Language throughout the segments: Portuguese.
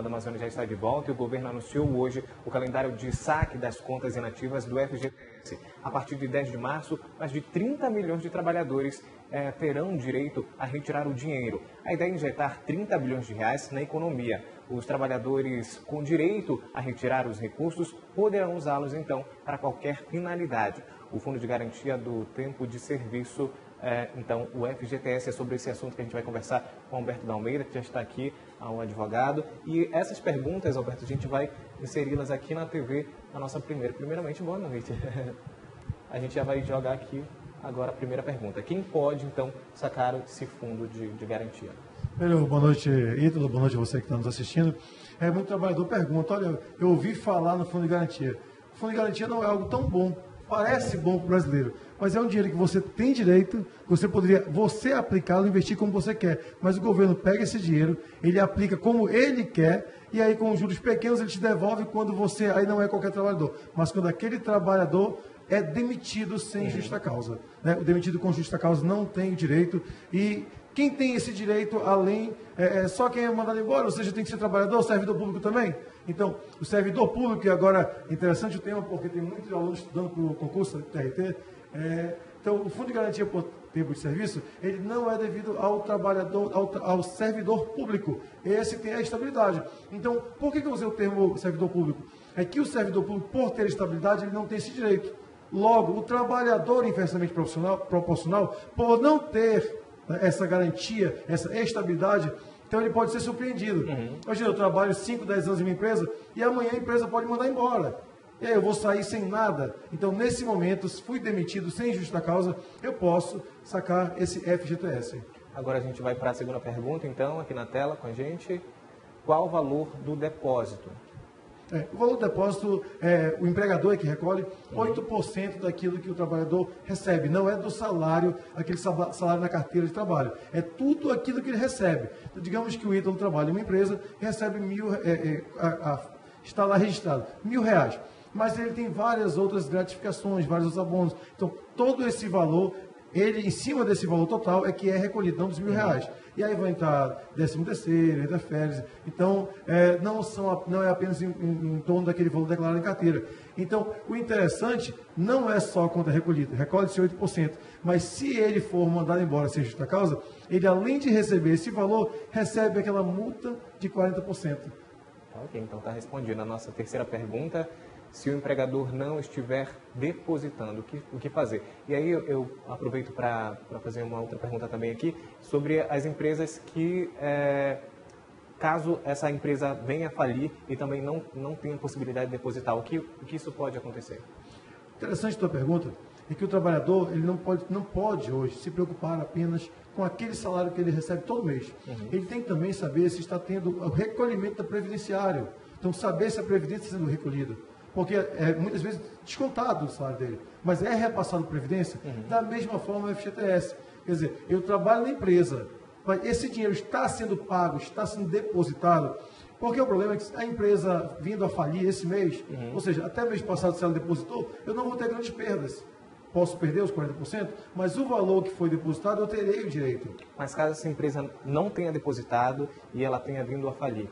Jornal da Amazônia já está de volta e o governo anunciou hoje o calendário de saque das contas inativas do FGTS. A partir de 10 de março, mais de 30 milhões de trabalhadores terão direito a retirar o dinheiro. A ideia é injetar 30 bilhões de reais na economia. Os trabalhadores com direito a retirar os recursos poderão usá-los, então, para qualquer finalidade. O Fundo de Garantia do Tempo de Serviço, então, o FGTS, é sobre esse assunto que a gente vai conversar com Alberto da Almeida, que já está aqui, um advogado. E essas perguntas, Alberto, a gente vai inseri-las aqui na TV, na nossa primeira. Primeiramente, boa noite. A gente já vai jogar aqui agora a primeira pergunta. Quem pode, então, sacar esse fundo de garantia? Boa noite, Ítalo. Boa noite a você que está nos assistindo. Muito trabalhador pergunta, olha, eu ouvi falar no Fundo de Garantia. O Fundo de Garantia não é algo tão bom, parece bom para o brasileiro, mas é um dinheiro que você tem direito, você poderia aplicá-lo, investir como você quer, mas o governo pega esse dinheiro, ele aplica como ele quer, e aí com juros pequenos ele te devolve quando você, aí não é qualquer trabalhador, mas quando aquele trabalhador é demitido sem justa causa. Né? O demitido com justa causa não tem o direito, e quem tem esse direito, além, só quem é mandado embora, ou seja, tem que ser trabalhador, servidor público também. Então, o servidor público, e agora, interessante o tema, porque tem muitos alunos estudando para o concurso TRT, então, o Fundo de Garantia por Tempo de Serviço, ele não é devido ao trabalhador, ao servidor público. Esse tem a estabilidade. Então, por que eu usei o termo servidor público? É que o servidor público, por ter estabilidade, ele não tem esse direito. Logo, o trabalhador inversamente proporcional, por não ter essa garantia, essa estabilidade, então ele pode ser surpreendido. Imagina, eu trabalho 5, 10 anos em uma empresa e amanhã a empresa pode mandar embora. E aí eu vou sair sem nada. Então, nesse momento, se fui demitido sem justa causa, eu posso sacar esse FGTS. Agora a gente vai para a segunda pergunta, então, aqui na tela com a gente. Qual o valor do depósito? O valor do depósito, o empregador é que recolhe 8% daquilo que o trabalhador recebe. Não é do salário, aquele salário na carteira de trabalho. É tudo aquilo que ele recebe. Então, digamos que o Ítalo trabalha em uma empresa e recebe está lá registrado, R$1.000. Mas ele tem várias outras gratificações, vários outros abonos. Então, todo esse valor, ele, em cima desse valor total, é que é recolhido, não dos R$1.000. E aí vai entrar 13º, renda férias. Então, não é apenas em torno daquele valor declarado em carteira. Então, o interessante não é só a conta recolhida, recolhe-se 8%. Mas se ele for mandado embora sem justa causa, ele, além de receber esse valor, recebe aquela multa de 40%. Ok, então está respondendo a nossa terceira pergunta. Se o empregador não estiver depositando, o que fazer? E aí eu aproveito para fazer uma outra pergunta também aqui, sobre as empresas que, caso essa empresa venha a falir e também não tenha possibilidade de depositar, o que isso pode acontecer? Interessante a tua pergunta, é que o trabalhador ele não pode hoje se preocupar apenas com aquele salário que ele recebe todo mês. Ele tem que também saber se está tendo o recolhimento da previdenciário. Então, saber se a previdência está sendo recolhida. Porque muitas vezes descontado do salário dele, mas é repassado para a Previdência, da mesma forma o FGTS. Quer dizer, eu trabalho na empresa, mas esse dinheiro está sendo pago, está sendo depositado, porque o problema é que a empresa vindo a falir esse mês, ou seja, até mês passado se ela depositou, eu não vou ter grandes perdas. Posso perder os 40%, mas o valor que foi depositado eu terei o direito. Mas caso essa empresa não tenha depositado e ela tenha vindo a falir,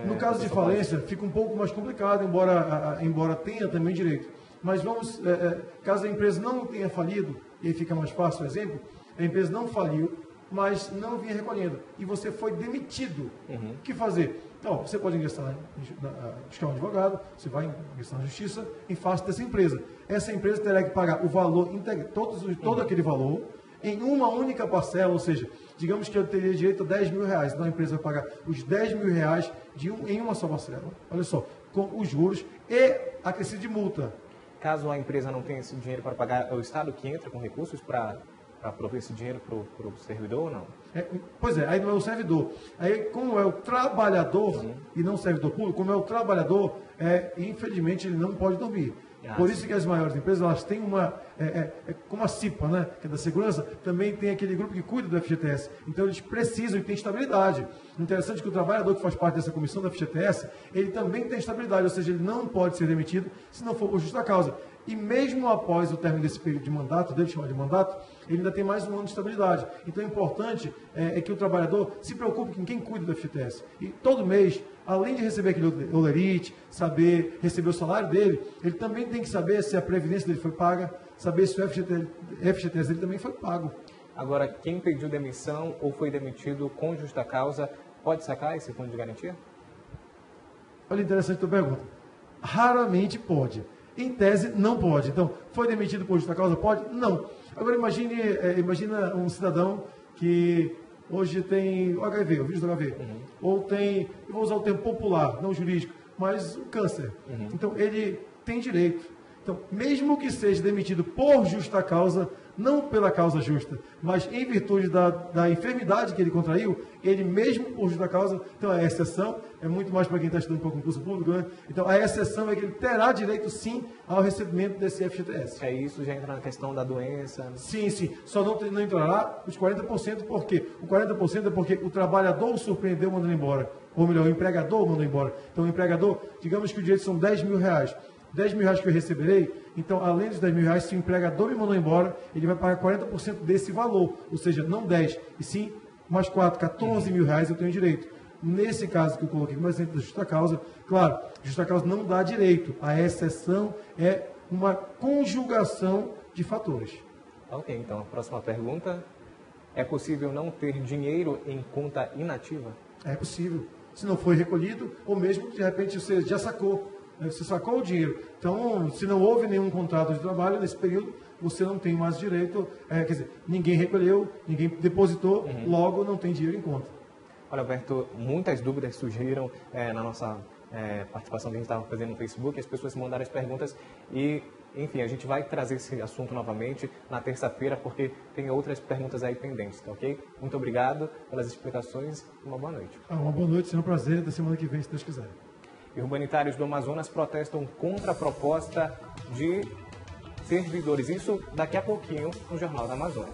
no caso de falência, fica um pouco mais complicado, embora tenha também direito. Mas caso a empresa não tenha falido, e aí fica mais fácil o exemplo, a empresa não faliu, mas não vinha recolhendo, e você foi demitido. O que fazer? Então, você pode ingressar, buscar um advogado, você vai ingressar na justiça em face dessa empresa. Essa empresa terá que pagar o valor, todo aquele valor, em uma única parcela, ou seja, digamos que eu teria direito a R$10.000, então a empresa vai pagar os R$10.000 em uma só parcela. Olha só, com os juros e acrescido de multa. Caso a empresa não tenha esse dinheiro para pagar, é o Estado que entra com recursos para prover esse dinheiro para o servidor ou não? Pois é, aí não é o servidor. Aí, como é o trabalhador e não o servidor público, como é o trabalhador, infelizmente ele não pode dormir. Por isso que as maiores empresas, elas têm como a CIPA, né, que é da segurança, também tem aquele grupo que cuida do FGTS. Então eles precisam e tem estabilidade. Interessante que o trabalhador que faz parte dessa comissão da FGTS, ele também tem estabilidade, ou seja, ele não pode ser demitido se não for por justa causa. E mesmo após o término desse período de mandato, dele chamar de mandato, ele ainda tem mais um ano de estabilidade. Então, o importante é que o trabalhador se preocupe com quem cuida do FGTS. E todo mês, além de receber aquele olerite, saber receber o salário dele, ele também tem que saber se a previdência dele foi paga, saber se o FGTS dele também foi pago. Agora, quem pediu demissão ou foi demitido com justa causa, pode sacar esse fundo de garantia? Olha, interessante a tua pergunta. Raramente pode. Em tese, não pode. Então, foi demitido por justa causa? Pode? Não. Agora, imagina um cidadão que hoje tem o HIV, o vírus do HIV. Ou tem, eu vou usar o termo popular, não jurídico, mas o câncer. Então, ele tem direito. Então, mesmo que seja demitido por justa causa, não pela causa justa, mas em virtude da enfermidade que ele contraiu, ele mesmo por justa causa, então a exceção é muito mais para quem está estudando para o concurso público, né? Então a exceção é que ele terá direito sim ao recebimento desse FGTS. Isso já entra na questão da doença? Né? Sim, sim. Só não entrará os 40%, por quê? O 40% é porque o trabalhador o surpreendeu mandando embora. Ou melhor, o empregador mandou embora. Então o empregador, digamos que o direito são R$10 mil. R$10 mil que eu receberei, então, além dos R$10 mil, se o empregador me mandou embora, ele vai pagar 40% desse valor, ou seja, não 10, e sim mais 4, R$14 mil eu tenho direito. Nesse caso que eu coloquei como exemplo da justa causa, claro, justa causa não dá direito, a exceção é uma conjugação de fatores. Ok, então, a próxima pergunta, é possível não ter dinheiro em conta inativa? É possível, se não foi recolhido, ou mesmo de repente você já sacou. Você sacou o dinheiro. Então, se não houve nenhum contrato de trabalho, nesse período, você não tem mais direito, quer dizer, ninguém recolheu, ninguém depositou, logo não tem dinheiro em conta. Olha, Alberto, muitas dúvidas surgiram na nossa participação que a gente estava fazendo no Facebook, as pessoas mandaram as perguntas e, enfim, a gente vai trazer esse assunto novamente na terça-feira, porque tem outras perguntas aí pendentes, tá ok? Muito obrigado pelas explicações e uma boa noite. Uma boa noite, será um prazer, da semana que vem, se Deus quiser. E urbanitários do Amazonas protestam contra a proposta de servidores. Isso daqui a pouquinho no Jornal da Amazônia.